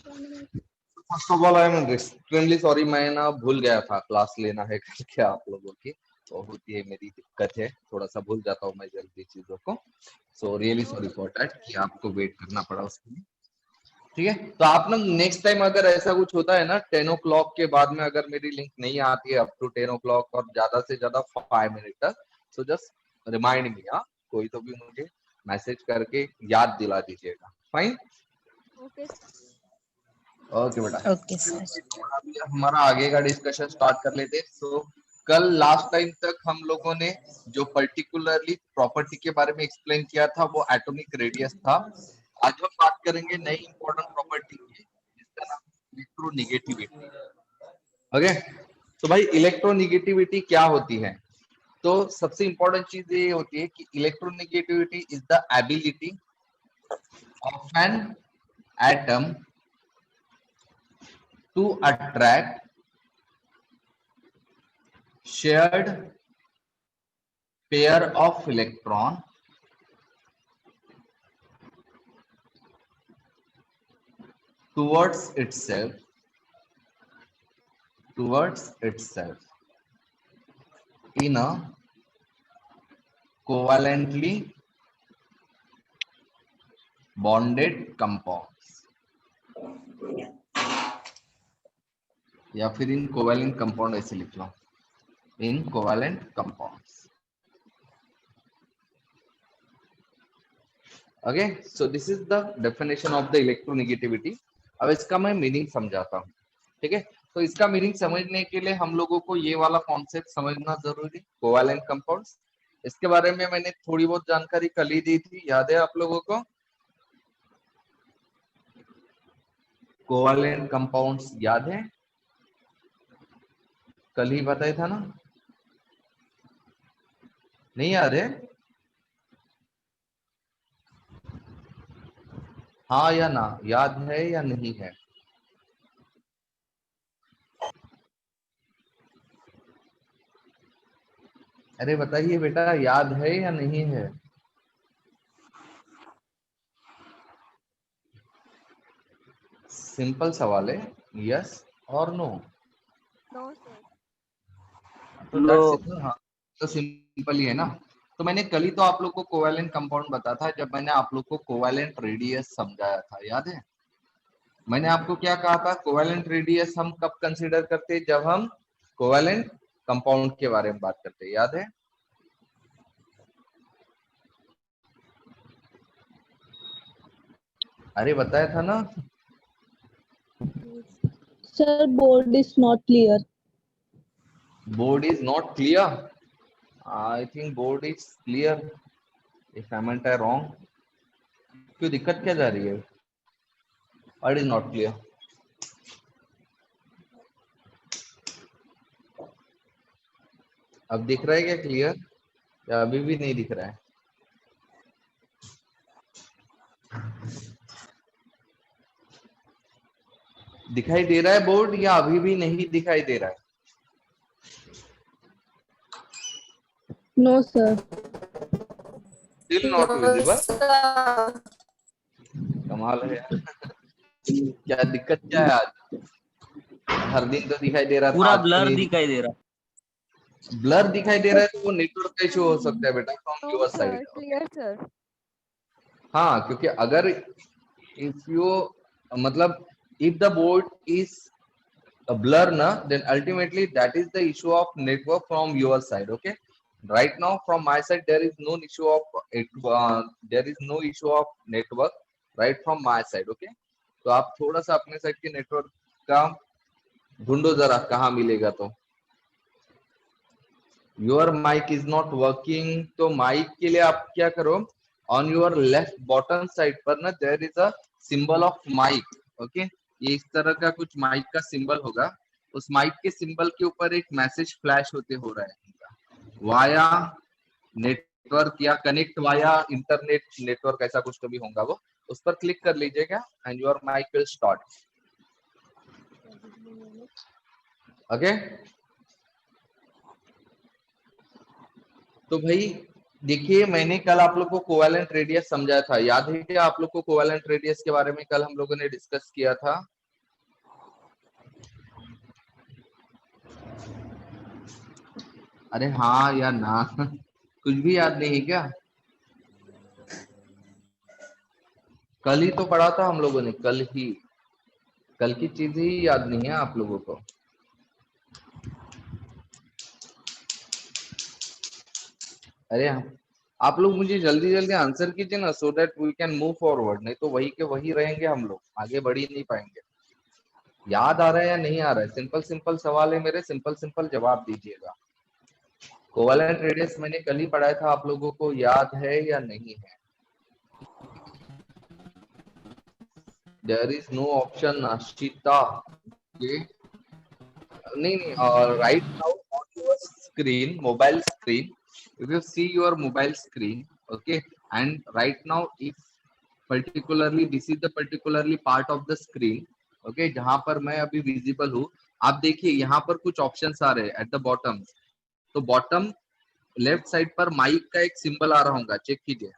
First of all I am extremely sorry, मैं ना भूल गया था क्लास लेना है करके आप लोगों की, तो होती है मेरी दिक्कत है, थोड़ा सा भूल जाता हूँ मैं जल्दी चीजों को। So really sorry for that कि आपको वेट करना पड़ा उसके लिए। ठीक है, तो आप ना नेक्स्ट टाइम अगर ऐसा कुछ होता है ना 10 o'clock के बाद में अगर मेरी लिंक नहीं आती है अप टू 10 o'clock और ज्यादा से ज्यादा 5 मिनट तक, सो जस्ट रिमाइंड मी। हाँ, कोई तो भी मुझे मैसेज करके याद दिला दीजिएगा। फाइन, ओके ओके बेटा। Okay sir. हमारा आगे का डिस्कशन स्टार्ट कर लेते हैं। सो कल लास्ट टाइम तक हम लोगों ने जो पर्टिकुलरली प्रॉपर्टी के बारे में एक्सप्लेन किया था वो एटॉमिक रेडियस था। आज हम बात करेंगे नई इंपॉर्टेंट प्रॉपर्टी की जिसका नाम इलेक्ट्रोनिगेटिविटी। ओके, तो भाई इलेक्ट्रोनिगेटिविटी क्या होती है? तो सबसे इंपॉर्टेंट चीज ये होती है कि electronegativity is the ability of an atom to attract shared pair of electron towards itself in a covalently bonded compounds, या फिर इन कोवेलेंट कंपाउंड ऐसे लिख लो, in covalent compounds. Okay, so this is the definition of the electronegativity. अब इसका मैं meaning समझाता हूँ। ठीक है, तो इसका मीनिंग समझने के लिए हम लोगों को ये वाला कॉन्सेप्ट समझना जरूरी, कोवेलेंट कंपाउंड्स। इसके बारे में मैंने थोड़ी बहुत जानकारी कल ही दी थी, याद है आप लोगों को? कोवेलेंट कंपाउंड्स याद है? कल ही बताया था ना? नहीं याद है? हाँ या ना, याद है या नहीं है? अरे बताइए बेटा, याद है या नहीं है? सिंपल सवाल है, यस और नो। No sir. तो दैट्स इट। हाँ, तो सिंपल ही है ना। तो मैंने कल ही तो आप लोग को कोवेलेंट कंपाउंड बताया था जब मैंने आप लोग को कोवेलेंट रेडियस समझाया था, याद है? मैंने आपको क्या कहा था? कोवेलेंट रेडियस हम कब कंसीडर करते हैं? जब हम कोवेलेंट कंपाउंड के बारे में बात करते हैं, याद है? अरे बताया था ना। Sir, board is not clear. Board is not clear. I think board is clear. If I'm not wrong, क्यों दिक्कत क्या जा रही है? What is not clear? अब दिख रहा है क्या क्लियर, या अभी भी नहीं दिख रहा है? दिखाई दे रहा है बोर्ड या अभी भी नहीं दिखाई दे रहा है? No, sir. Still not visible. कमाल है यार। क्या दिक्कत क्या है आज? हर दिन तो दिखाई दे रहा था, पूरा आज ब्लर दिखाई दे रहा। ब्लर दिखाई दे रहा है तो वो नेटवर्क का इशू हो सकता है बेटा, from know your sir, side. Clear sir. हाँ, क्योंकि अगर इफ यू मतलब if the board is a blur na, then ultimately that is the issue of network from your side. Okay, right now from my side there is no issue of it, there is no issue of network right from my side. Okay, तो आप थोड़ा सा अपने side के network का ढूंढो जरा कहाँ मिलेगा। तो your mic is not working, तो माइक के लिए आप क्या करो, on your left bottom side पर ना there is a symbol of mic. Okay, ये इस तरह का कुछ माइक का सिंबल होगा, उस माइक के सिंबल के ऊपर एक मैसेज फ्लैश होते हो रहा है वाया नेटवर्क या कनेक्ट वाया इंटरनेट नेटवर्क, ऐसा कुछ तो भी होगा वो, उस पर क्लिक कर लीजिएगा and your mic will start. Okay, तो भाई देखिए मैंने कल आप लोग को कोवेलेंट रेडियस समझाया था, याद है क्या आप लोग को? कोवेलेंट रेडियस के बारे में कल हम लोगों ने डिस्कस किया था। अरे हाँ या ना कुछ भी याद नहीं है क्या? कल ही तो पढ़ा था हम लोगों ने, कल ही। कल की चीज ही याद नहीं है आप लोगों को? अरे आप लोग मुझे जल्दी जल्दी आंसर कीजिए ना, so that we can move forward, नहीं तो वही के वही रहेंगे हम लोग, आगे बढ़ ही नहीं पाएंगे। याद आ रहा है या नहीं आ रहा है? सिंपल सिंपल सवाल है मेरे, सिंपल सिंपल जवाब दीजिएगा। कोवेलेंट रेडियस मैंने कल ही पढ़ाया था, आप लोगों को याद है या नहीं है? There is no option Ashita. नहीं नहीं, right now on your screen, mobile screen, if you see your mobile screen, okay, and right now if particularly this is the particularly part of the screen, okay, जहां पर मैं अभी visible हूँ, आप देखिए यहाँ पर कुछ ऑप्शंस आ रहे हैं एट द बॉटम। तो बॉटम लेफ्ट साइड पर माइक का एक सिंबल आ रहा होगा, चेक कीजिए।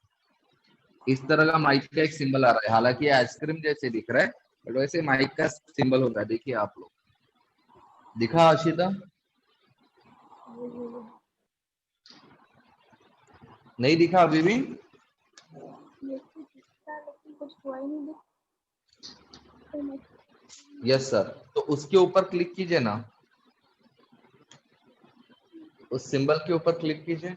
इस तरह का माइक का एक सिंबल आ रहा है, हालांकि आइसक्रीम जैसे दिख रहा है, बट वैसे माइक का सिंबल होगा, देखिए आप लोग। दिखा आशिता? नहीं दिखा अभी भी? यस सर, तो उसके ऊपर क्लिक कीजिए ना, उस सिंबल के ऊपर क्लिक कीजिए।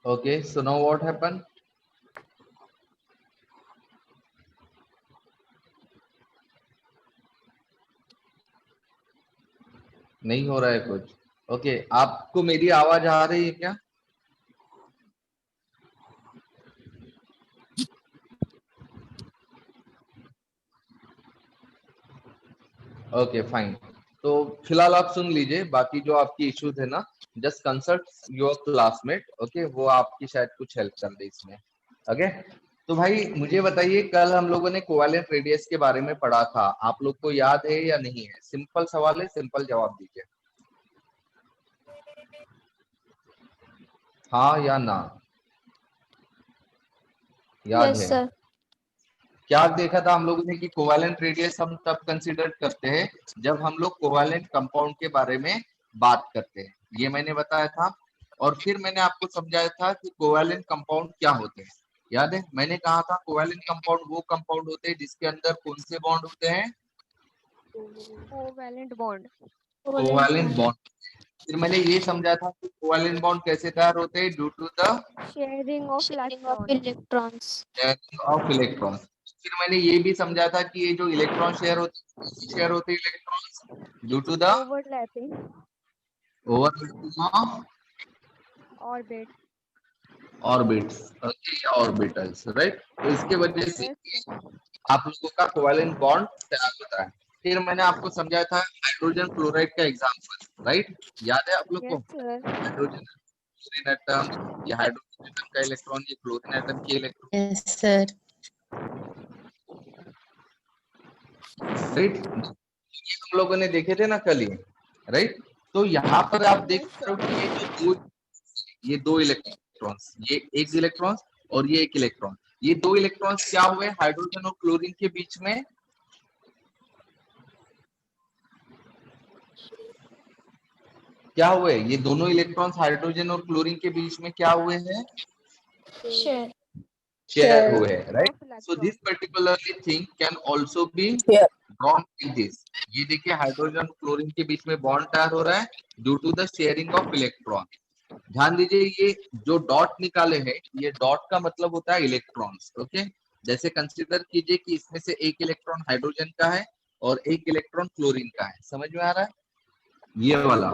Okay, so now what happened? नहीं हो रहा है कुछ। ओके, आपको मेरी आवाज आ रही है क्या? ओके फाइन, तो फिलहाल आप सुन लीजिए, बाकी जो आपकी इश्यूज है ना, just consult your classmate, okay, वो आपकी शायद कुछ हेल्प कर दे इसमें। ओके, तो भाई मुझे बताइए, कल हम लोगों ने कोवेलेंट रेडियस के बारे में पढ़ा था, आप लोग को याद है या नहीं है? सिंपल सवाल है, सिंपल जवाब दीजिए, हाँ या ना। याद यस है? सर। क्या देखा था हम लोगों ने कि कोवेलेंट रेडियस हम तब कंसीडर करते हैं जब हम लोग कोवेलेंट कंपाउंड के बारे में बात करते हैं, ये मैंने बताया था। और फिर मैंने आपको समझाया था कि कोवेलेंट कंपाउंड क्या होते हैं। याद है मैंने कहा था कोवेलेंट कंपाउंड वो कंपाउंड होते हैं जिसके अंदर कौन से बॉन्ड होते हैं? Covalent bond. Covalent bond. फिर मैंने ये समझा था कि कोवेलेंट बॉन्ड कैसे तैयार होते हैं, due to the sharing of sharing of electron. electrons. Sharing of electron. फिर मैंने ये भी समझा था कि ये जो इलेक्ट्रॉन शेयर होते हैं electrons due to the overlapping overlapping of orbit. Orbits, okay, या ऑर्बिटल्स, राइट। तो इसके वजह से यस आप लोगों का कोवेलेंट बॉन्ड तैयार होता है। फिर मैंने आपको समझाया था हाइड्रोजन क्लोराइड का एग्जांपल, राइट, याद है आप लोग को? Yes sir. Hydrogen chlorine atom, ये हाइड्रोजन एटम का इलेक्ट्रॉन, ये क्लोरीन एटम की इलेक्ट्रॉन, Yes, sir. राइट, ये हम लोगों ने देखे थे ना कल ही, राइट। तो यहाँ पर आप देख यस पा रहे हो सर। कि ये दो इलेक्ट्रॉन्स, ये एक इलेक्ट्रॉन और ये एक इलेक्ट्रॉन, ये दो इलेक्ट्रॉन्स क्या हुए हाइड्रोजन और क्लोरीन के बीच में? क्या हुए ये दोनों इलेक्ट्रॉन्स हाइड्रोजन और क्लोरीन के बीच में क्या हुए हैं? Share. शेयर हुए हैं, right. Of so this electron. Particularly thing can also be Share. Drawn like this. ये देखिए हाइड्रोजन क्लोरीन के बीच में बॉन्ड तैयार हो रहा है due to the sharing of electron. ध्यान दीजिए, ये जो डॉट निकाले हैं, ये डॉट का मतलब होता है इलेक्ट्रॉन्स, ओके। जैसे कंसीडर कीजिए कि इसमें से एक इलेक्ट्रॉन हाइड्रोजन का है और एक इलेक्ट्रॉन क्लोरीन का है, समझ में आ रहा है? ये वाला,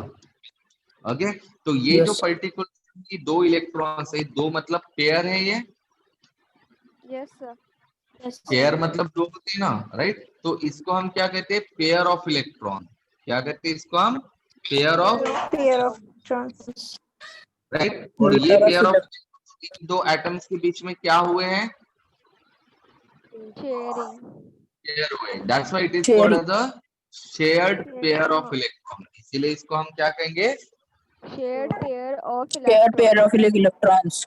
ओके। तो ये जो Yes. पर्टिकुलर दो इलेक्ट्रॉन्स है, दो मतलब पेयर है ये, यस सर। Yes. पेयर मतलब दो होते हैं ना, राइट। तो इसको हम क्या कहते हैं? Pair of electron. क्या कहते हैं इसको हम? Pair of, Pair of electrons. Right. और ये पेयर ऑफ दो एटम्स के बीच में क्या हुए हैं? शेयरिंग। शेयर हुए, that's why it is called Sharing. As a shared pair sharing of electron, इसीलिए इसको हम क्या कहेंगे? shared pair of Shared pair electrons. of electrons.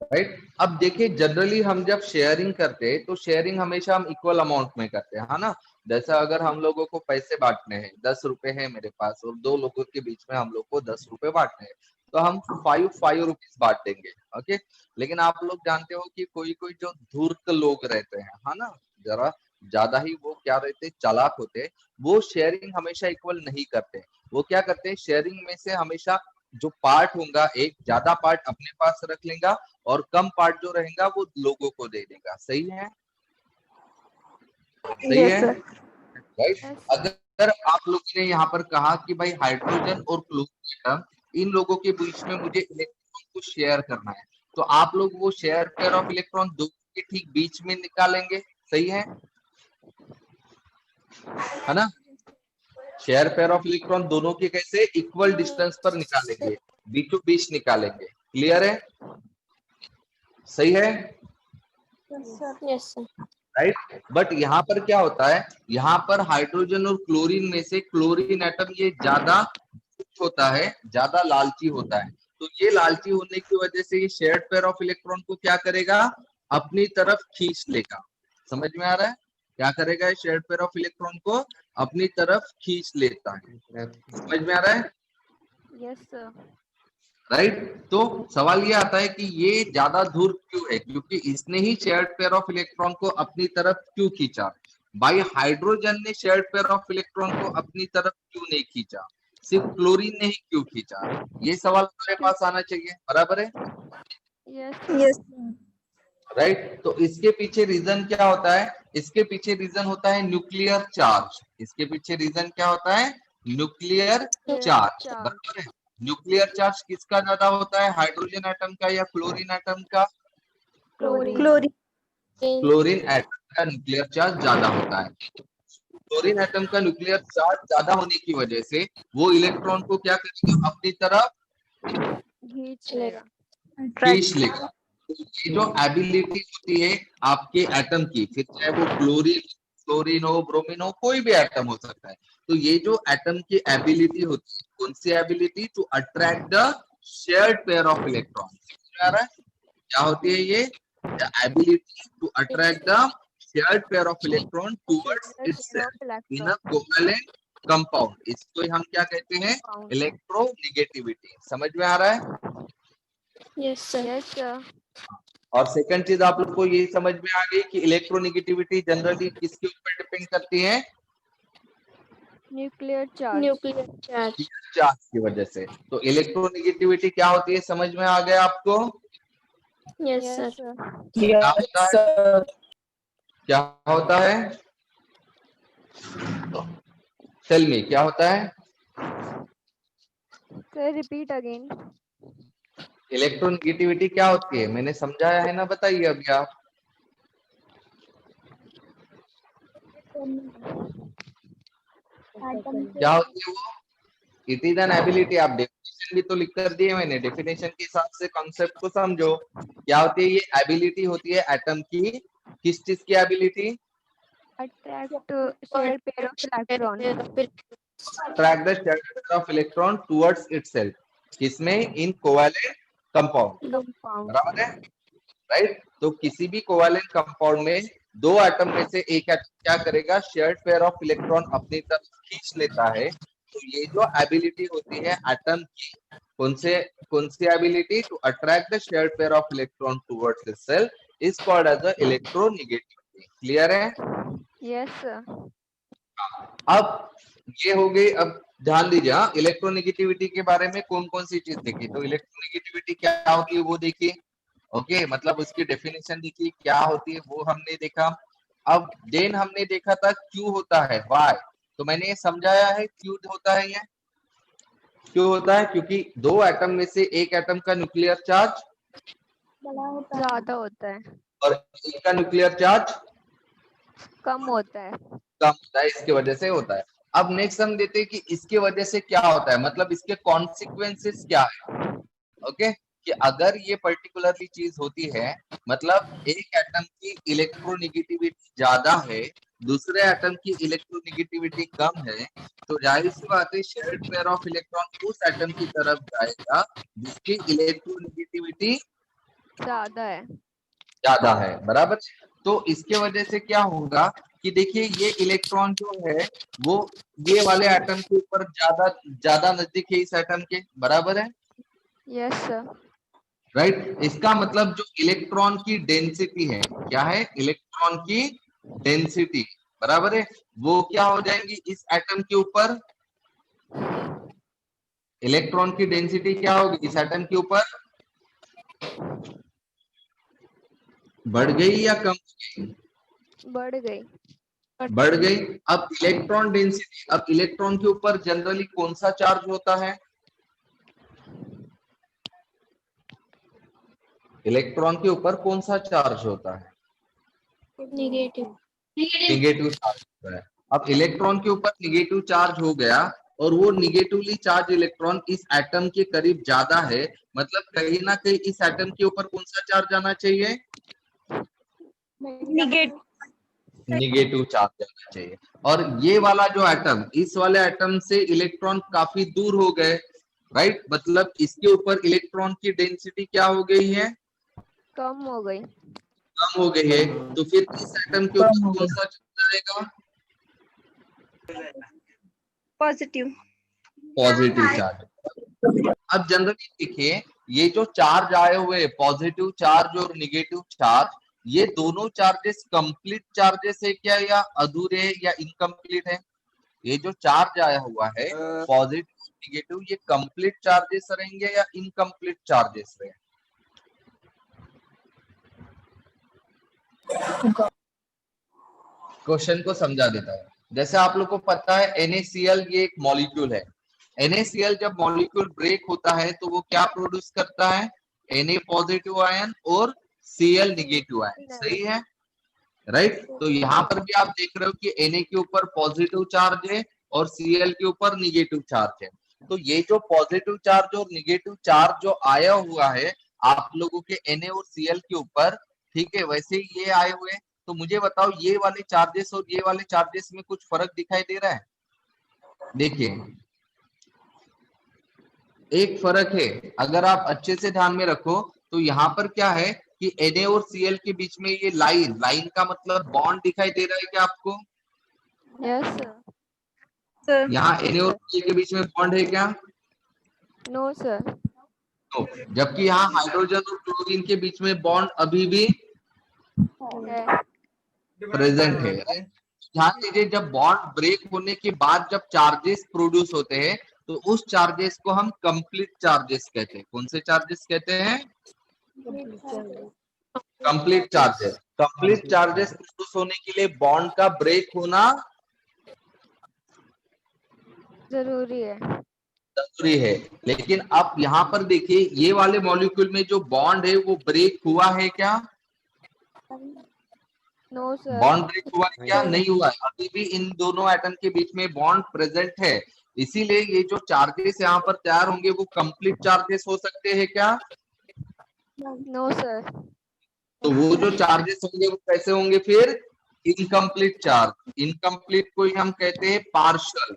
Right. अब देखिए जनरली हम जब शेयरिंग करते हैं तो शेयरिंग हमेशा हम इक्वल अमाउंट में करते हैं, है ना। जैसा अगर हम लोगों को पैसे बांटने हैं, 10 रुपए है मेरे पास और 2 लोगों के बीच में हम लोग को 10 रुपए बांटने हैं, तो हम 5 रुपीज बांट देंगे। ओके, लेकिन आप लोग जानते हो कि कोई कोई जो धूर्त लोग रहते हैं, है ना, जरा ज्यादा ही वो क्या रहते हैं, चालाक होते हैं, वो शेयरिंग हमेशा इक्वल नहीं करते। वो क्या करते हैं, शेयरिंग में से हमेशा जो पार्ट होगा एक ज्यादा पार्ट अपने पास रख लेगा और कम पार्ट जो रहेगा वो लोगों को दे देगा। सही है, सही Yes, है, sir. राइट। Yes. अगर आप लोगों ने यहाँ पर कहा कि भाई हाइड्रोजन और क्लोरीन एटम, इन लोगों के बीच में मुझे इलेक्ट्रॉन को शेयर करना है, तो आप लोग वो शेयर पेयर ऑफ इलेक्ट्रॉन दो के ठीक बीच में निकालेंगे। सही है ना। शेयर पेयर ऑफ इलेक्ट्रॉन दोनों के कैसे इक्वल डिस्टेंस पर निकालेंगे, बीचों बीच निकालेंगे। क्लियर है, सही है, Yes, sir. राइट। बट यहाँ पर क्या होता है, यहाँ पर हाइड्रोजन और क्लोरीन में से क्लोरीन एटम ये ज्यादा होता है, ज्यादा लालची होता है। तो ये लालची होने की वजह से ये शेयर्ड पेयर ऑफ इलेक्ट्रॉन को क्या करेगा, अपनी तरफ खींच लेगा। समझ में आ रहा है, क्या करेगा, शेयर्ड पेयर ऑफ इलेक्ट्रॉन को अपनी तरफ खींच लेता है। समझ में आ रहा है, Yes, sir. राइट। तो सवाल ये आता है कि ये ज्यादा दूर क्यों है, क्योंकि इसने ही शेयर्ड पेयर ऑफ इलेक्ट्रॉन को अपनी तरफ क्यों खींचा। भाई हाइड्रोजन ने शेयर्ड पेयर ऑफ इलेक्ट्रॉन को अपनी तरफ क्यों नहीं खींचा, सिर्फ क्लोरीन ने ही क्यों खींचा, ये सवाल हमारे पास आना चाहिए। बराबर है, Yes. Yes. राइट। तो इसके पीछे रीजन क्या होता है, इसके पीछे रीजन होता है न्यूक्लियर चार्ज। इसके पीछे रीजन क्या होता है, न्यूक्लियर चार्ज। Charge. बराबर है, न्यूक्लियर चार्ज किसका ज्यादा होता है, हाइड्रोजन एटम का या क्लोरीन एटम का। Chlorine. Chlorine. क्लोरीन एटम का न्यूक्लियर चार्ज ज्यादा होता है। क्लोरीन एटम का न्यूक्लियर चार्ज ज्यादा होने की वजह से वो इलेक्ट्रॉन को क्या करेगा, अपनी तरफ खींच लेगा. खींच लेगा। तो ये जो एबिलिटी होती है आपके एटम की, फिर चाहे वो क्लोरीन क्लोरीन हो, ब्रोमीन हो, कोई भी एटम हो सकता है, तो ये जो एटम की एबिलिटी होती है, कौन सी ability, to attract the shared pair of electron. क्या होती है ये, the ability to attract the shared pair of electron towards Shared pair itself of electron. in a covalent compound। इसको हम क्या कहते हैं, Compound. इलेक्ट्रोनिगेटिविटी। समझ में आ रहा है। Yes, sir. Yes, sir. और सेकंड चीज आप लोग को ये समझ में आ गई कि इलेक्ट्रोनिगेटिविटी जनरली किसके ऊपर डिपेंड करती है, Nuclear charge. Nuclear charge. Charge की वजह से। तो इलेक्ट्रोनिगेटिविटी क्या होती है, समझ में आ गया आपको, Yes, Yes, sir. sir. क्या होता है, sir. क्या होता है, टेल मी क्या होता है। Sir, repeat again. इलेक्ट्रोनिगेटिविटी क्या होती है, मैंने समझाया है ना, बताइए अभी आप। क्या होती है वो, इट इज एन एबिलिटी। आप डेफिनेशन भी तो लिख कर दिए मैंने, डेफिनेशन के हिसाब से कॉन्सेप्ट को समझो। क्या होती है ये एबिलिटी, होती है एटम की, किस चीज की ability, Attract shared pair of electron. Attract the shared pair of electron towards itself, किसमें, इन कोवैलेंट कंपाउंड। Compound. बराबर है, राइट। तो किसी भी कोवैलेंट कंपाउंड में दो एटम में से एक एटम क्या करेगा, शेयर्ड पेयर ऑफ इलेक्ट्रॉन अपनी तरफ खींच लेता है। तो ये जो एबिलिटी होती है एटम की, कौन सी ability, to attract the shared pair of electron towards itself is called as the electronegativity. Clear है। Yes, sir. अब ये हो गई, अब ध्यान दीजिए, इलेक्ट्रोनिगेटिविटी के बारे में कौन कौन सी चीज देखी, तो इलेक्ट्रोनिगेटिविटी क्या होती है वो देखिए। ओके, मतलब उसकी डेफिनेशन देखिए क्या होती है वो हमने देखा। अब देन हमने देखा था क्यों होता है, वाई। तो मैंने ये समझाया है क्यों होता है, ये क्यों होता है, क्योंकि दो एटम में से एक एटम का न्यूक्लियर चार्ज ज्यादा होता है, और एक का न्यूक्लियर चार्ज कम होता है. कम होता है, इसकी वजह से होता है। अब नेक्स्ट हम देते हैं कि इसके वजह से क्या होता है, मतलब इसके कॉन्सिक्वेंसेस क्या है। ओके, कि अगर ये पर्टिकुलरली चीज होती है, मतलब एक एटम की इलेक्ट्रोनिगेटिविटी ज्यादा है, दूसरे एटम की इलेक्ट्रोनेगेटिविटी कम है, तो जाहिर सी बात है शेयर्ड पेयर ऑफ इलेक्ट्रॉन उस एटम की तरफ जाएगा जिसकी इलेक्ट्रोनेगेटिविटी ज्यादा है। ज्यादा है, बराबर। तो इसके वजह से क्या होगा कि देखिए ये इलेक्ट्रॉन जो है वो ये वाले एटम के ऊपर ज्यादा ज्यादा नजदीक है इस एटम के, बराबर है, यस सर। राइट। इसका मतलब जो इलेक्ट्रॉन की डेंसिटी है, क्या है, इलेक्ट्रॉन की डेंसिटी, बराबर है, वो क्या हो जाएंगी इस एटम के ऊपर, इलेक्ट्रॉन की डेंसिटी क्या होगी इस एटम के ऊपर, बढ़ गई या कम हो गई, बढ़ गई। बढ़ गई। अब इलेक्ट्रॉन डेंसिटी, अब इलेक्ट्रॉन के ऊपर जनरली कौन सा चार्ज होता है, इलेक्ट्रॉन के ऊपर कौन सा चार्ज होता है, नेगेटिव। निगेटिव चार्ज होता है। अब इलेक्ट्रॉन के ऊपर निगेटिव चार्ज हो गया और वो निगेटिवली चार्ज इलेक्ट्रॉन इस एटम के करीब ज्यादा है, मतलब कहीं ना कहीं इस एटम के ऊपर कौन सा चार्ज आना चाहिए, निगेटिव चार्ज आना चाहिए। और ये वाला जो एटम, इस वाले एटम से इलेक्ट्रॉन काफी दूर हो गए, राइट, मतलब इसके ऊपर इलेक्ट्रॉन की डेंसिटी क्या हो गई है, कम हो गई। कम हो गई है। तो फिर इस एटम के ऊपर कौन सा चार्ज आएगा, पॉजिटिव। Positive charge. अब जनरली देखिए ये जो चार्ज आए हुए पॉजिटिव चार्ज और निगेटिव चार्ज, ये दोनों चार्जेस कंप्लीट चार्जेस है क्या या अधूरे या इनकम्प्लीट है, ये जो चार्ज आया हुआ है पॉजिटिव निगेटिव, ये कंप्लीट चार्जेस रहेंगे या इनकम्प्लीट चार्जेस रहेंगे, क्वेश्चन को समझा देता है। जैसे आप लोग को पता है NaCl ये एक मॉलिक्यूल है, NaCl जब मॉलिक्यूल ब्रेक होता है तो वो क्या प्रोड्यूस करता है, Na पॉजिटिव आयन और Cl निगेटिव आयन, सही है, राइट। तो यहाँ पर भी आप देख रहे हो कि Na के ऊपर पॉजिटिव चार्ज है और Cl के ऊपर निगेटिव चार्ज है। तो ये जो पॉजिटिव चार्ज और निगेटिव चार्ज जो आया हुआ है आप लोगों के Na और Cl के ऊपर, ठीक है, वैसे ही ये आए हुए। तो मुझे बताओ ये वाले चार्जेस और ये वाले चार्जेस में कुछ फर्क दिखाई दे रहा है, देखिए एक फर्क है, अगर आप अच्छे से ध्यान में रखो तो यहाँ पर क्या है कि Na और Cl के बीच में ये लाइन, लाइन का मतलब बॉन्ड दिखाई दे रहा है क्या आपको, यस सर। यहाँ Na और Cl के बीच में बॉन्ड है क्या, नो सर। तो जबकि यहाँ हाइड्रोजन और क्लोरीन के बीच में बॉन्ड अभी भी प्रेजेंट है। ध्यान दीजिए जब बॉन्ड ब्रेक होने के बाद जब चार्जेस प्रोड्यूस होते हैं तो उस चार्जेस को हम कंप्लीट चार्जेस कहते हैं, कौन से चार्जेस कहते हैं, complete charges. Complete charges produce होने के लिए बॉन्ड का ब्रेक होना जरूरी है। जरूरी है। लेकिन अब यहाँ पर देखिए ये वाले मॉलिक्यूल में जो बॉन्ड है वो ब्रेक हुआ है क्या, नो सर। बॉन्ड ब्रेक हुआ है क्या, नहीं हुआ है, अभी भी इन दोनों एटम के बीच में बॉन्ड प्रेजेंट है। इसीलिए ये जो चार्जेस यहाँ पर तैयार होंगे वो कंप्लीट चार्जेस हो सकते हैं क्या, नो सर। तो वो जो चार्जेस होंगे वो कैसे होंगे फिर, इनकम्प्लीट चार्ज। इनकम्प्लीट को ही हम कहते हैं पार्शियल,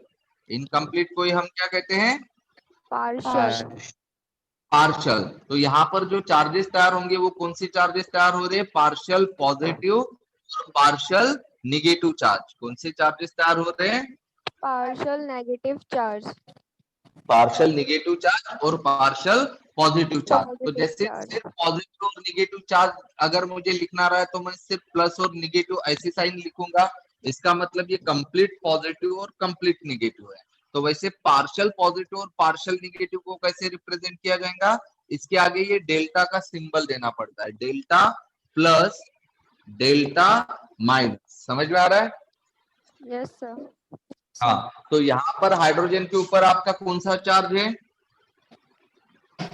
इनकम्प्लीट को ही हम क्या कहते हैं, पार्शियल। पार्शियल। तो यहाँ पर जो चार्जेस तैयार होंगे वो कौन सी चार्जेस तैयार हो रहे हैं, पार्शियल पॉजिटिव और पार्शियल निगेटिव चार्ज। कौन से चार्जेस तैयार हो रहे हैं, partial negative charge. Partial negative charge और पार्शियल पॉजिटिव चार्ज। तो पॉजिटिव जैसे चार्ज। सिर्फ पॉजिटिव और निगेटिव चार्ज अगर मुझे लिखना रहा है तो मैं सिर्फ प्लस और निगेटिव ऐसी साइन लिखूंगा, इसका मतलब ये कंप्लीट पॉजिटिव और कंप्लीट निगेटिव है। तो वैसे पार्शियल पॉजिटिव और पार्शियल निगेटिव को कैसे रिप्रेजेंट किया जाएगा, इसके आगे ये डेल्टा का सिंबल देना पड़ता है, डेल्टा प्लस डेल्टा माइनस, समझ में आ रहा है, यस सर। हाँ। तो यहाँ पर हाइड्रोजन के ऊपर आपका कौन सा चार्ज है,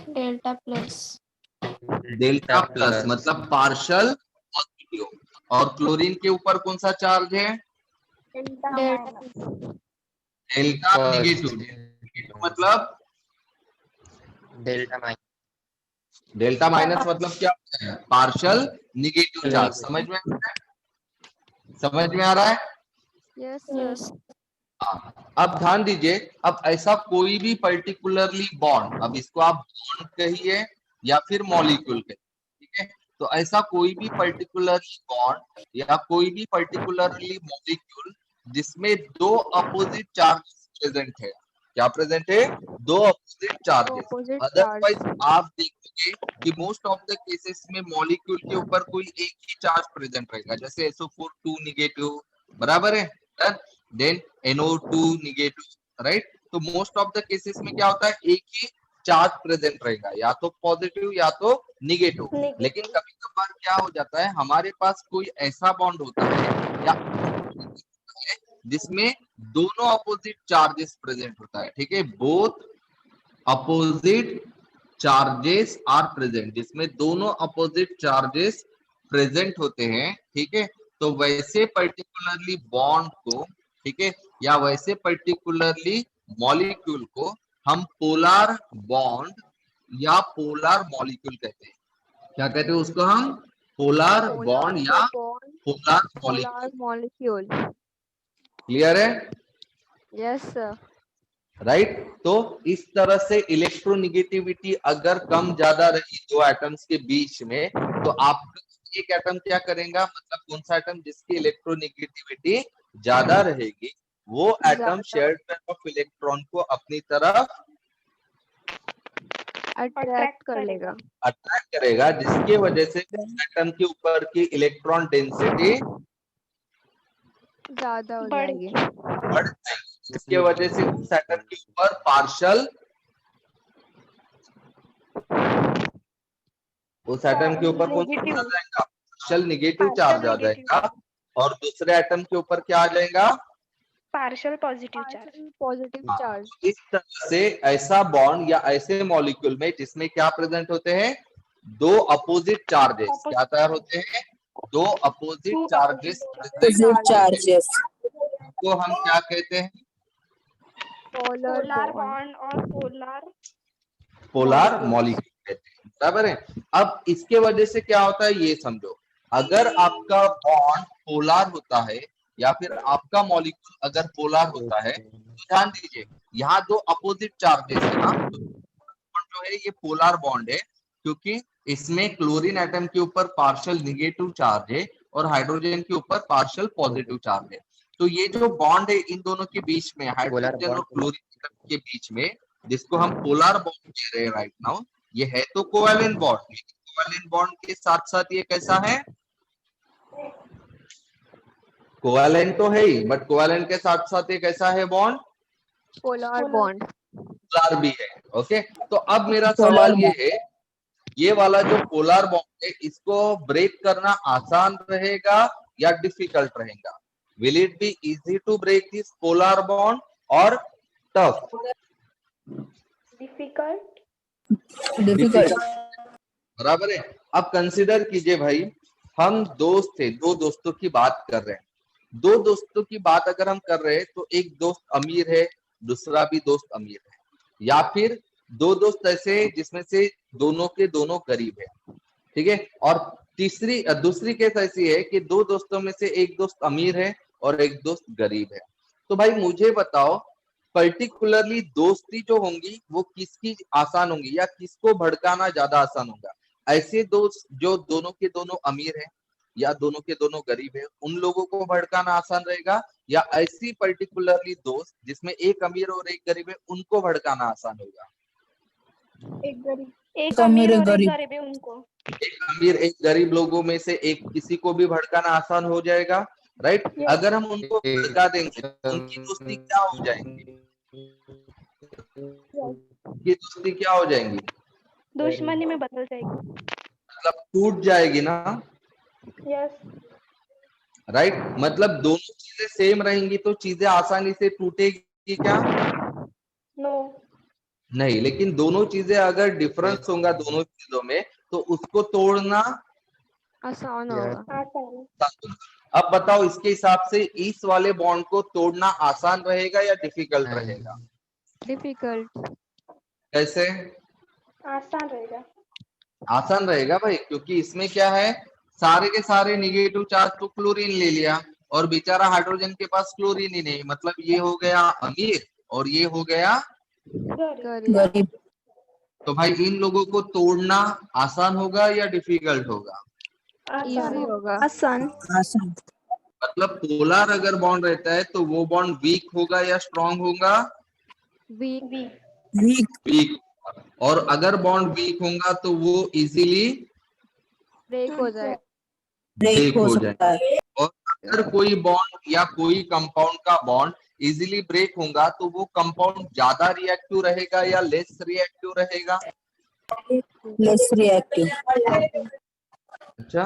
डेल्टा प्लस। डेल्टा प्लस मतलब पार्शियल पॉजिटिव। और क्लोरीन के ऊपर कौन सा चार्ज है, डेल्टा डेल्टा निगेटिव मतलब डेल्टा माइनस। डेल्टा माइनस मतलब क्या होता है, पार्शियल निगेटिव चार्ज। समझ में आ रहा है, समझ में आ रहा है। Yes, Yes. sir. हाँ, अब ध्यान दीजिए, अब ऐसा कोई भी पर्टिकुलरली बॉन्ड, अब इसको आप बॉन्ड कहिए या फिर मॉलिक्यूल कहिए, ठीक है, तो ऐसा कोई भी पर्टिकुलरली बॉन्ड या कोई भी पर्टिकुलरली मॉलिक्यूल जिसमें दो अपोजिट चार्जेस प्रेजेंट है, क्या प्रेजेंट है, दो opposite charges. Opposite otherwise charge. आप देखोगे कि मोस्ट ऑफ द केसेस में मॉलिक्यूल के ऊपर कोई एक ही चार्ज प्रेजेंट रहेगा, जैसे SO4 2 नेगेटिव, बराबर है, देन NO2 नेगेटिव, राइट। तो मोस्ट ऑफ द केसेस में क्या होता है, एक ही चार्ज प्रेजेंट रहेगा, या तो पॉजिटिव या तो निगेटिव। लेकिन कभी कभार क्या हो जाता है, हमारे पास कोई ऐसा बॉन्ड होता है या जिसमें दोनों अपोजिट चार्जेस प्रेजेंट होता है, ठीक है, both opposite charges are present, जिसमें दोनों अपोजिट चार्जेस प्रेजेंट होते हैं, ठीक है। तो वैसे पर्टिकुलरली बॉन्ड को, ठीक है, या वैसे पर्टिकुलरली मॉलिक्यूल को हम पोलर बॉन्ड या पोलर मॉलिक्यूल कहते हैं। क्या कहते हैं उसको हम, पोलर बॉन्ड या Bond, polar molecule. polar molecule. Clear है, Yes, sir. राइट। तो इस तरह से इलेक्ट्रोनिगेटिविटी अगर कम ज्यादा रही दो एटम्स के बीच में, तो आपका एक एटम क्या करेगा, मतलब कौन सा एटम जिसकी इलेक्ट्रोनिगेटिविटी ज्यादा रहेगी, वो एटम ज्यादा शेयर्ड पेयर ऑफ इलेक्ट्रॉन को अपनी तरफ attract कर लेगा. अट्रैक्ट करेगा, जिसके वजह से उस एटम के ऊपर की इलेक्ट्रॉन डेंसिटी ज्यादा हो बढ़ जाएगी. बढ़ जाएगी, जिसके वजह से उस एटम के ऊपर पार्शियल, उस एटम के ऊपर कौन सा Negative. आ जाएगा, पार्शियल निगेटिव Partial चार्ज आ negative जाएगा, charge. और दूसरे एटम के ऊपर क्या आ जाएगा, Partial positive charge. Partial positive हाँ। charge. तो इस तरह से ऐसा बॉन्ड या ऐसे मॉलिक्यूल में जिसमें क्या प्रेजेंट होते हैं, दो अपोजिट चार्जेस, Opposite. क्या तैयार होते हैं, दो opposite Two charges opposite present charges. को हम क्या कहते हैं, Polar polar bond. bond और polar पोलर Molecules. मॉलिक्यूल कहते हैं, बराबर है। अब इसके वजह से क्या होता है ये समझो, अगर आपका बॉन्ड पोलर होता है या फिर आपका मॉलिक्यूल अगर पोलर होता है, तो ध्यान दीजिए यहाँ दो अपोजिट चार्जेस है ना, तो बॉन्ड जो है ये पोलर बॉन्ड है, क्योंकि इसमें क्लोरीन एटम के ऊपर पार्शियल निगेटिव चार्ज है और हाइड्रोजन के ऊपर पार्शियल पॉजिटिव चार्ज है। तो ये जो बॉन्ड है इन दोनों के बीच में, हाइड्रोजन और क्लोरीन एटम के बीच में, जिसको हम पोलर बॉन्ड कह रहे हैं राइट नाउ, ये है तो कोवेलेंट बॉन्ड, लेकिन कोवेलेंट बॉन्ड के साथ साथ ये कैसा है, कोवेलेंट तो है ही, बट कोवेलेंट के साथ साथ ये कैसा है बॉन्ड, Polar bond. पोलर भी है। ओके, तो अब मेरा सवाल ये है, ये वाला जो पोलर बॉन्ड है इसको ब्रेक करना आसान रहेगा या डिफिकल्ट रहेगा, will it be easy to break this polar bond और टफ, difficult. Difficult. बराबर है। अब कंसिडर कीजिए भाई, हम दोस्त थे, दो दोस्तों की बात कर रहे हैं, दो दोस्तों की बात अगर हम कर रहे हैं तो एक दोस्त अमीर है, दूसरा भी दोस्त अमीर है, या फिर दो दोस्त ऐसे हैं जिसमें से दोनों के दोनों गरीब है, ठीक है, और दूसरी केस ऐसी है कि दो दोस्तों में से एक दोस्त अमीर है और एक दोस्त गरीब है। तो भाई मुझे बताओ, पर्टिकुलरली दोस्ती जो होंगी वो किसकी आसान होंगी या किसको भड़काना ज्यादा आसान होगा, ऐसे दोस्त जो दोनों के दोनों अमीर है या दोनों के दोनों गरीब है, उन लोगों को भड़काना आसान रहेगा, या ऐसी पर्टिकुलरली दोस्त जिसमें एक अमीर और एक गरीब है उनको भड़काना आसान होगा, एक गरीब, एक अमीर और एक गरीब है उनको, एक अमीर एक गरीब लोगों में से एक किसी को भी भड़काना आसान हो जाएगा, राइट। Yes. अगर हम उनको भड़का देंगे तो उनकी दोस्ती क्या हो जाएंगी, उनकी दोस्ती क्या हो जाएंगी, दुश्मनी में बदल जाएगी. मतलब टूट जाएगी ना, यस. राइट। मतलब दोनों चीजें सेम रहेंगी तो चीजें आसानी से टूटेगी क्या, नो. नहीं, लेकिन दोनों चीजें अगर डिफरेंस होगा दोनों चीजों में तो उसको तोड़ना आसान होगा. आसान. अब बताओ इसके हिसाब से इस वाले बॉन्ड को तोड़ना आसान रहेगा या डिफिकल्ट रहेगा, Difficult. कैसे, आसान रहेगा. आसान रहेगा भाई, क्योंकि इसमें क्या है, सारे के सारे निगेटिव चार्ज तो क्लोरीन ले लिया, और बेचारा हाइड्रोजन के पास क्लोरीन ही नहीं, मतलब ये हो गया अमीर और ये हो गया। गरीब। गरीब। तो भाई इन लोगों को तोड़ना आसान होगा या डिफिकल्ट होगा? इजी होगा। आसान। आसान। मतलब पोलर अगर बॉन्ड रहता है तो वो बॉन्ड वीक होगा या स्ट्रांग होगा? वीक। वीक। वीक। और अगर बॉन्ड वीक होगा तो वो इजीली ब्रेक हो जाएगा। ब्रेक हो हो सकता है। और अगर कोई बॉन्ड या कोई कंपाउंड का बॉन्ड इजीली ब्रेक होगा तो वो कंपाउंड ज्यादा रिएक्टिव रहेगा या लेस रिएक्टिव रहेगा? Less reactive. अच्छा,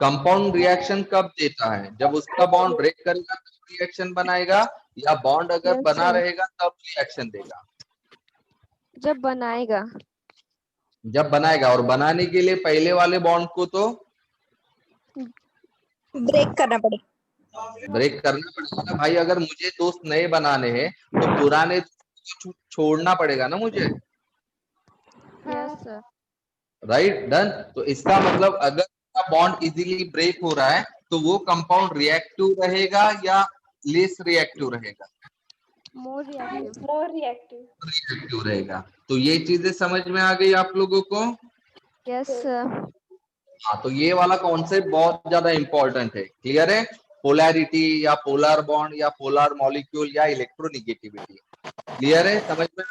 कंपाउंड रिएक्शन कब देता है? जब उसका बॉन्ड ब्रेक करेगा तब रिएक्शन बनाएगा, या बॉन्ड अगर Yes, बना sir. रहेगा तब रिएक्शन देगा? जब बनाएगा। जब बनाएगा। और बनाने के लिए पहले वाले बॉन्ड को तो ब्रेक करना पड़ेगा। ब्रेक करना पड़ेगा ना भाई। अगर मुझे दोस्त नए बनाने हैं तो पुराने को छोड़ना पड़ेगा ना मुझे, यस सर। राइट? डन। तो इसका मतलब अगर बॉन्ड इजीली ब्रेक हो रहा है तो वो कंपाउंड रिएक्टिव रहेगा या लेस रिएक्टिव रहेगा? More reactive. रिएक्टिव रहेगा। तो ये चीजें समझ में आ गई आप लोगों को? Yes sir. हाँ, तो ये वाला कॉन्सेप्ट बहुत ज्यादा इंपॉर्टेंट है। क्लियर है? पोलैरिटी या पोलर बॉन्ड या पोलर मॉलिक्यूल या इलेक्ट्रोनिगेटिविटी। क्लियर है? समझ में?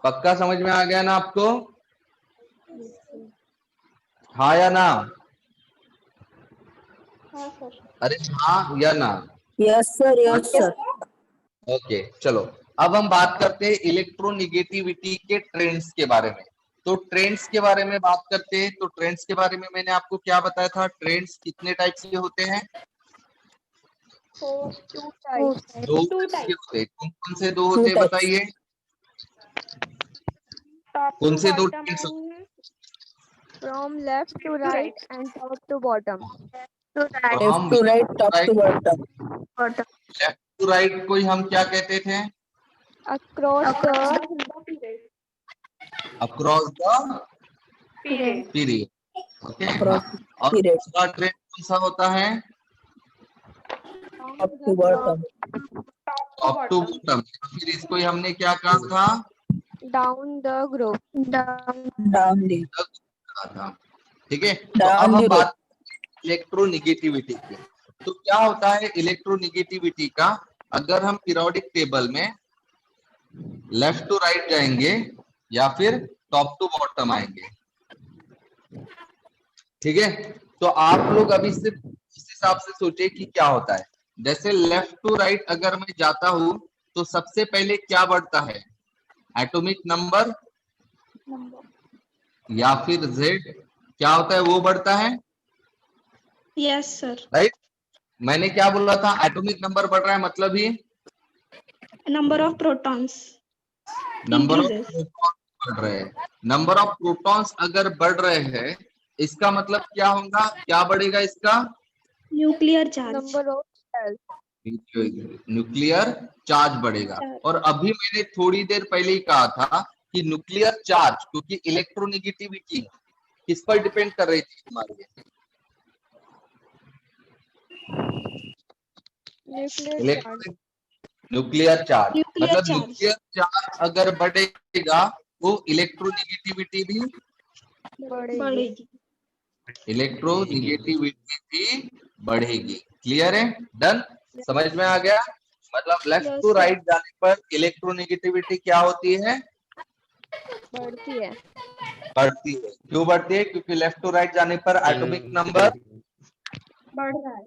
पक्का समझ में आ गया ना आपको? हाँ या ना? अरे हाँ या ना? Yes sir, yes sir. Okay, चलो अब हम बात करते हैं इलेक्ट्रोनिगेटिविटी के ट्रेंड्स के बारे में। तो ट्रेंड्स के बारे में बात करते हैं। तो ट्रेंड्स के बारे में मैंने आपको क्या बताया था? ट्रेंड्स कितने टाइप के होते हैं? Two types. दो टाइप के होते हैं। कौन कौन से दो होते हैं types. बताइए? कौन से दो trends? From left to right and top to bottom. Left to right, top to bottom. Left to right को ही हम क्या कहते थे? Across the across the period. Okay, हाँ। और Period. दूसरा ट्रेंड कौन सा होता है? Top to bottom. Top to bottom. फिर इसको ही हमने क्या कहा था? Down the group. Down the. कहा था। ठीक है, तो Down अब हम the बात इलेक्ट्रोनिगेटिविटी की। तो क्या होता है इलेक्ट्रोनिगेटिविटी का? अगर हम पीरियोडिक टेबल में लेफ्ट टू राइट जाएंगे या फिर टॉप टू बॉटम आएंगे, ठीक है? तो आप लोग अभी सिर्फ इस हिसाब से सोचे कि क्या होता है। जैसे लेफ्ट टू राइट अगर मैं जाता हूं तो सबसे पहले क्या बढ़ता है? एटॉमिक नंबर या फिर जेड क्या होता है वो बढ़ता है, यस सर। राइट? मैंने क्या बोला था? एटॉमिक नंबर बढ़ रहा है, मतलब ही number of protons number of increases. Protons बढ़ रहे हैं। नंबर ऑफ प्रोटॉन्स अगर बढ़ रहे हैं इसका मतलब क्या होगा? क्या बढ़ेगा इसका? Nuclear charge. Number of shells. Nuclear charge बढ़ेगा। और अभी मैंने थोड़ी देर पहले ही कहा था कि न्यूक्लियर चार्ज, क्योंकि इलेक्ट्रोनिगेटिविटी किस पर डिपेंड कर रही थी हमारी? Nuclear charge. मतलब न्यूक्लियर चार्ज अगर बढ़ेगा तो इलेक्ट्रोनिगेटिविटी भी बढ़ेगी। इलेक्ट्रोनिगेटिविटी भी बढ़ेगी। क्लियर है? डन। समझ में आ गया? मतलब left Yes, to sir. Right जाने पर इलेक्ट्रोनिगेटिविटी क्या होती है? बढ़ती है। बढ़ती है। क्यों बढ़ती है? क्योंकि लेफ्ट टू राइट जाने पर एटॉमिक नंबर बढ़ रहा है।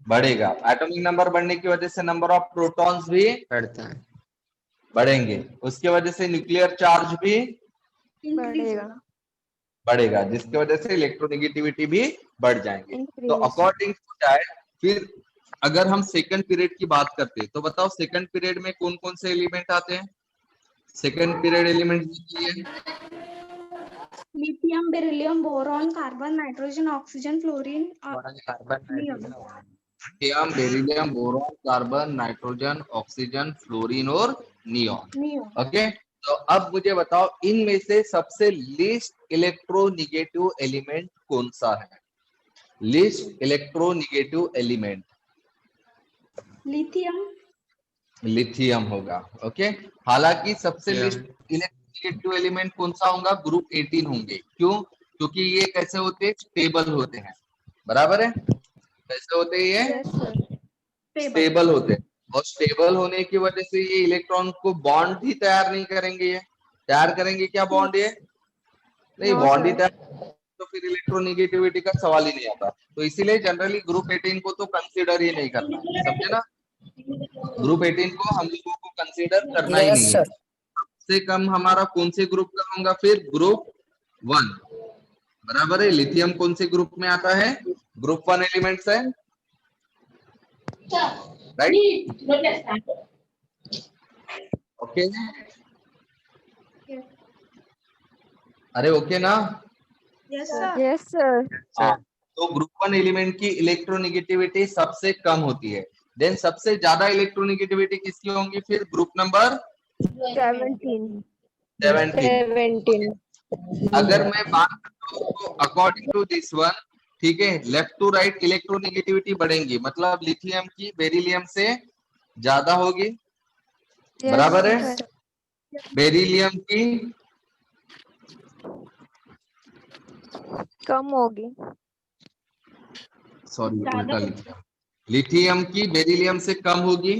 बढ़ेगा। एटॉमिक नंबर बढ़ने की वजह से नंबर ऑफ प्रोटॉन्स भी बढ़ता है। बढ़ेंगे। उसकी वजह से न्यूक्लियर चार्ज भी बढ़ेगा। बढ़ेगा, जिसकी वजह से इलेक्ट्रोनिगेटिविटी भी बढ़ जाएंगे। तो Increase. अकॉर्डिंग टू दैट फिर अगर हम सेकंड पीरियड की बात करते हैं तो बताओ सेकंड पीरियड में कौन कौन से एलिमेंट आते हैं? Second period element lithium, beryllium, boron, carbon, nitrogen, oxygen, fluorine और lithium, beryllium, boron, carbon, nitrogen, oxygen, fluorine और नियॉन। ओके, तो अब मुझे बताओ इनमें से सबसे लीस्ट इलेक्ट्रोनिगेटिव एलिमेंट कौन सा है? List electronegative element, lithium, lithium होगा। ओके, हालांकि सबसे लिस्ट इलेक्ट्रोनिगेटिव एलिमेंट कौन सा होगा, ग्रुप 18 होंगे। क्यों? क्योंकि ये कैसे होते हैं, स्टेबल होते हैं। बराबर है, कैसे होते हैं ये, Yes, sir. स्टेबल होते हैं। और स्टेबल होने की वजह से ये इलेक्ट्रॉन को बॉन्ड ही तैयार नहीं करेंगे, ये तैयार करेंगे क्या बॉन्ड, ये नहीं No, बॉन्ड ही sir. तैयार, तो फिर इलेक्ट्रोनिगेटिविटी का सवाल ही नहीं आता। तो इसीलिए जनरली ग्रुप 18 को तो कंसीडर ही नहीं करना, समझे ना। ग्रुप 18 को हम लोगों को कंसीडर करना ही Yes, नहीं है। sir. सबसे कम हमारा कौन से ग्रुप का होगा, फिर ग्रुप 1। बराबर है, लिथियम कौन से ग्रुप में आता है, ग्रुप 1 एलिमेंट्स है, राइट। ओके, अरे ओके ना। Yes sir, Yes, sir. हाँ, तो ग्रुप 1 एलिमेंट की इलेक्ट्रोनिगेटिविटी सबसे कम होती है। देन सबसे ज्यादा इलेक्ट्रोनिगेटिविटी किसकी होंगी, फिर ग्रुप नंबर 17. 17। 17. अगर मैं बात करूं तो अकॉर्डिंग टू दिस वन, ठीक है, लेफ्ट टू राइट इलेक्ट्रोनिगेटिविटी बढ़ेंगी, मतलब लिथियम की बेरिलियम से ज्यादा होगी। Yes, बराबर है, sir. बेरिलियम की कम होगी. सॉरी ज्यादा उल्टा लिखा, लिथियम की बेरिलियम से कम होगी।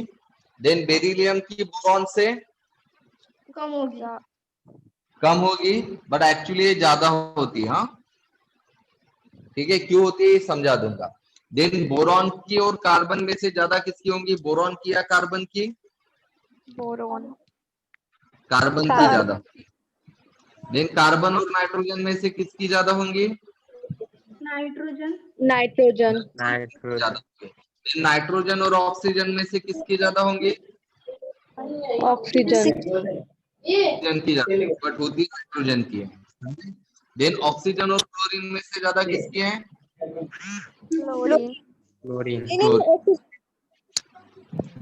देन बेरिलियम की बोरॉन से कम होगी। जा- कम होगी, बट एक्चुअली ये ज्यादा होती है। हाँ ठीक है, क्यों होती है ये समझा दूंगा। देन बोरॉन की और कार्बन में से ज्यादा किसकी होंगी, बोरॉन की या कार्बन की, बोरोन. कार्बन की ज्यादा होगी। देन कार्बन और नाइट्रोजन में से किसकी ज्यादा होंगी, नाइट्रोजन, नाइट्रोजन. ज्यादा होंगी। देन नाइट्रोजन और ऑक्सीजन में से किसकी ज्यादा होंगी, ऑक्सीजन. ऑक्सीजन की ज्यादा, बट होती नाइट्रोजन की है। देन ऑक्सीजन और क्लोरीन में से ज्यादा किसकी है, क्लोरीन. क्लोरीन।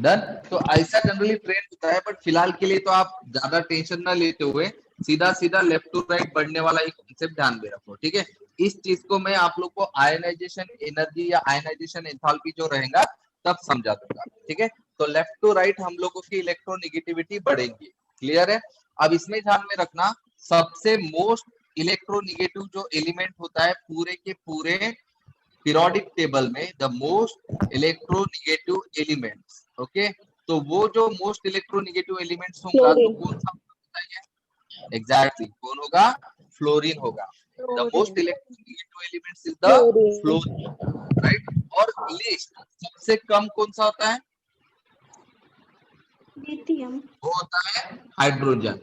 डन। तो ऐसा जनरली ट्रेंड होता है, बट फिलहाल के लिए तो आप ज्यादा टेंशन ना लेते हुए सीधा सीधा लेफ्ट टू राइट बढ़ने वाला एक कॉन्सेप्ट ध्यान में रखो, ठीक है। इस चीज को मैं आप लोग को आयनाइजेशन एनर्जी या आयनाइजेशन एंथैल्पी जो रहेगा तब समझा दूंगा, ठीक है। तो लेफ्ट टू राइट हम लोगों की इलेक्ट्रोनिगेटिविटी बढ़ेगी, क्लियर है। अब इसमें ध्यान में रखना, सबसे मोस्ट इलेक्ट्रोनिगेटिव जो एलिमेंट होता है पूरे के पूरे पीरियोडिक टेबल में, the most electronegative elements, okay. तो वो जो मोस्ट इलेक्ट्रोनिगेटिव एलिमेंट्स होगा तो कौन सा होगा, एग्जैक्टली कौन होगा, फ्लोरीन होगा। The most chlorine. Electronegative elements is the fluorine, right. और लिस्ट सबसे कम कौन सा होता है, लिथियम, वो होता है हाइड्रोजन।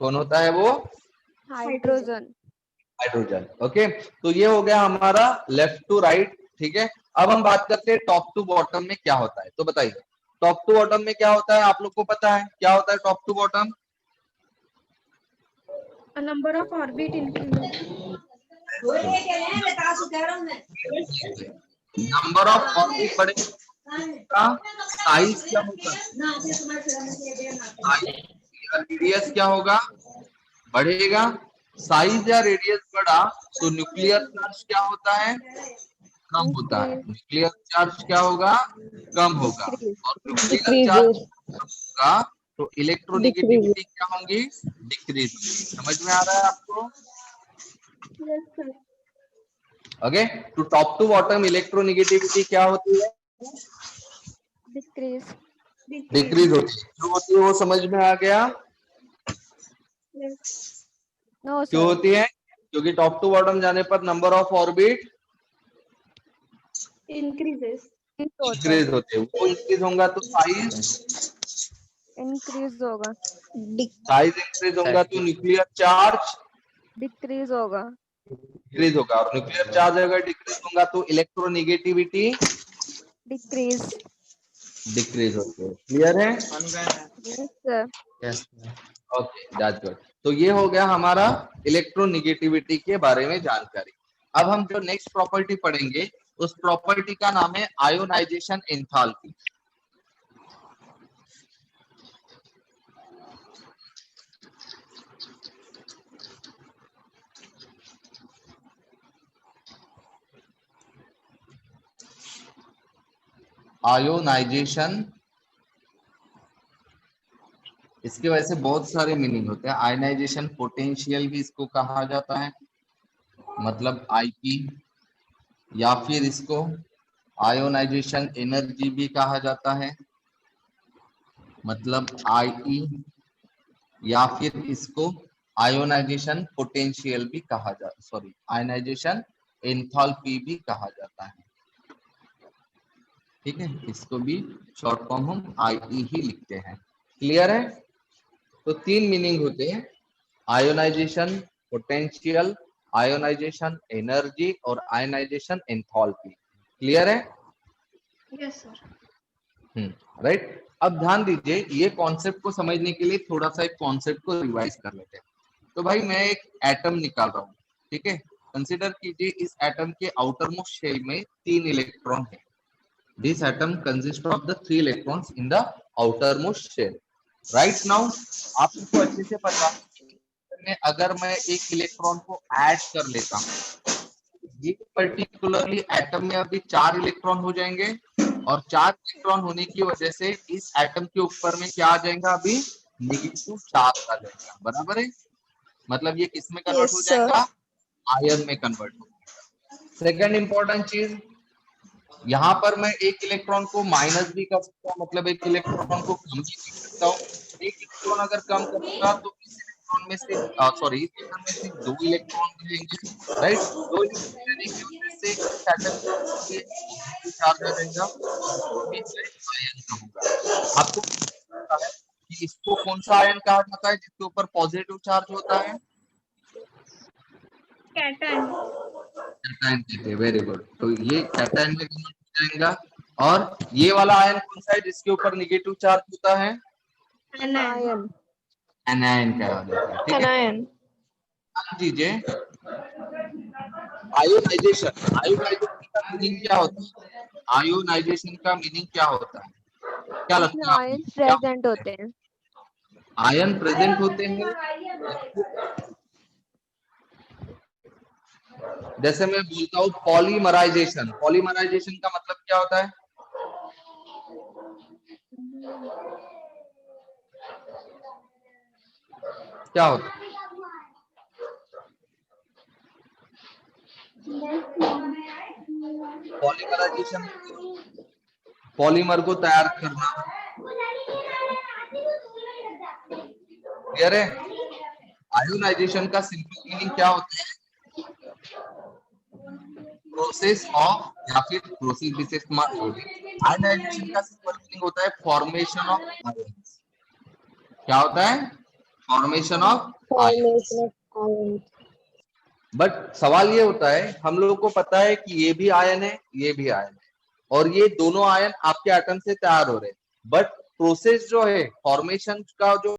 कौन होता है वो, हाइड्रोजन. हाइड्रोजन। ओके, तो ये हो गया हमारा लेफ्ट टू राइट, ठीक है। अब हम बात करते हैं टॉप टू बॉटम में क्या होता है, तो बताइए टॉप टू बॉटम में क्या होता है, आप लोग को पता है क्या होता है top to bottom, number of orbit increase, number of orbit बढ़ेगा, साइज क्या होगा, रेडियस क्या होगा, बढ़ेगा। साइज या रेडियस बढ़ा तो न्यूक्लियर चार्ज क्या होता है, कम होता है। इंक्रीज. न्यूक्लियर चार्ज क्या होगा, कम होगा। डिक्रीज. और न्यूक्लियर चार्ज डिक्रीजेस. होगा तो डिक्रीज. इलेक्ट्रोनिगेटिविटी क्या होंगी, डिक्रीज होगी। समझ में आ रहा है आपको, यस सर, ओके। तो टॉप टू बॉटम इलेक्ट्रोनिगेटिविटी क्या होती है, डिक्रीज. डिक्रीज, डिक्रीज होती है। क्यों होती है वो समझ में आ गया, यस, नो क्यों सर. होती है, क्योंकि टॉप टू बॉटम जाने पर नंबर ऑफ ऑर्बिट इंक्रीजेस, होता है. इंक्रीज होते हैं। वो इंक्रीज होगा तो साइज, इंक्रीज होगा. साइज इंक्रीज होगा तो न्यूक्लियर चार्ज डिक्रीज होगा. डिक्रीज होगा। और न्यूक्लियर चार्ज अगर डिक्रीज होगा तो इलेक्ट्रोनिगेटिविटी डिक्रीज. डिक्रीज होती है। क्लियर है, yes sir. Okay that's good. तो ये हो गया हमारा इलेक्ट्रोनिगेटिविटी के बारे में जानकारी। अब हम जो नेक्स्ट प्रॉपर्टी पढ़ेंगे उस प्रॉपर्टी का नाम है आयोनाइजेशन एंथैल्पी। आयोनाइजेशन, इसके वजह से बहुत सारे मीनिंग होते हैं। आयनाइजेशन पोटेंशियल भी इसको कहा जाता है, मतलब आईपी, या फिर इसको आयोनाइजेशन एनर्जी भी कहा जाता है, मतलब आईई, या फिर इसको आयोनाइजेशन पोटेंशियल भी कहा जाता, सॉरी आयोनाइजेशन एंथैल्पी भी कहा जाता है। ठीक है, इसको भी शॉर्ट फॉर्म हम आईई ही लिखते हैं। क्लियर है? तो 3 मीनिंग होते हैं, आयोनाइजेशन पोटेंशियल, आयोनाइजेशन एनर्जी और आयोनाइजेशन एंथैल्पी। क्लियर है? Yes sir. राइट। अब ध्यान दीजिए, ये कॉन्सेप्ट को समझने के लिए थोड़ा सा एक कॉन्सेप्ट को रिवाइज कर लेते हैं। तो भाई मैं एक एटम निकाल रहा हूँ, ठीक है। कंसिडर कीजिए इस एटम के आउटर मोस्ट शेल में 3 इलेक्ट्रॉन है। This atom consist of the 3 electrons in the outer most shell. Right now आपको अच्छे से पता है, अगर मैं एक इलेक्ट्रॉन को ऐड कर लेता हूँ, ये पर्टिकुलरली एटम में अभी 4 इलेक्ट्रॉन हो जाएंगे, और 4 इलेक्ट्रॉन होने की वजह से इस एटम के ऊपर में क्या आ जाएगा, अभी नेगेटिव चार्ज आ जाएगा। बराबर है? मतलब ये किस में कन्वर्ट हो जाएगा, आयन में कन्वर्ट हो जाएगा। सेकंड इंपॉर्टेंट चीज, यहाँ पर मैं एक इलेक्ट्रॉन को माइनस भी कर सकता हूँ, मतलब एक इलेक्ट्रॉन को कम भी कर सकता हूँ। एक इलेक्ट्रॉन अगर कम करूंगा तो इस इलेक्ट्रॉन में से सॉरी इस एटम में से 2 इलेक्ट्रॉन रहेंगे, राइट। 2 इलेक्ट्रॉन रहने की वजह से इस एटम के चार्ज आ जाएगा, आयन कहूंगा। आपको पता है कि इसको कौन सा आयन कहा जाता है जिसके ऊपर पॉजिटिव चार्ज होता है? कैटन। कैटायन कहते हैं। Very good. तो ये कैटायन में कन्वर्ट हो जाएगा। और ये वाला आयन कौन सा है जिसके ऊपर नेगेटिव चार्ज होता है? आयन। एनायन कहा जाता है। ठीक है, एनायन। ध्यान दीजिए, आयोनाइजेशन, आयोनाइजेशन का मीनिंग क्या होता है? आयोनाइजेशन का मीनिंग क्या होता है? क्या लगता है आपको? आयन प्रेजेंट होते हैं। आयन प्रेजेंट होते हैं। जैसे मैं बोलता हूँ पॉलीमराइजेशन, पॉलीमराइजेशन का मतलब क्या होता है? क्या होता है? पॉलीमराइजेशन, पॉलीमर को तैयार करना। क्लियर है? आयोनाइजेशन का सिंपल मीनिंग क्या होता है? प्रोसेस ऑफ, या फिर प्रोसेस विशेष आयोनाइजेशन का सिंपल मीनिंग होता है फॉर्मेशन ऑफ आयंस। क्या होता है? Formation of ions. बट सवाल ये होता है, हम लोगों को पता है कि ये भी आयन है, ये भी आयन है, और ये दोनों आयन आपके एटम से तैयार हो रहे हैं, बट प्रोसेस जो है फॉर्मेशन का जो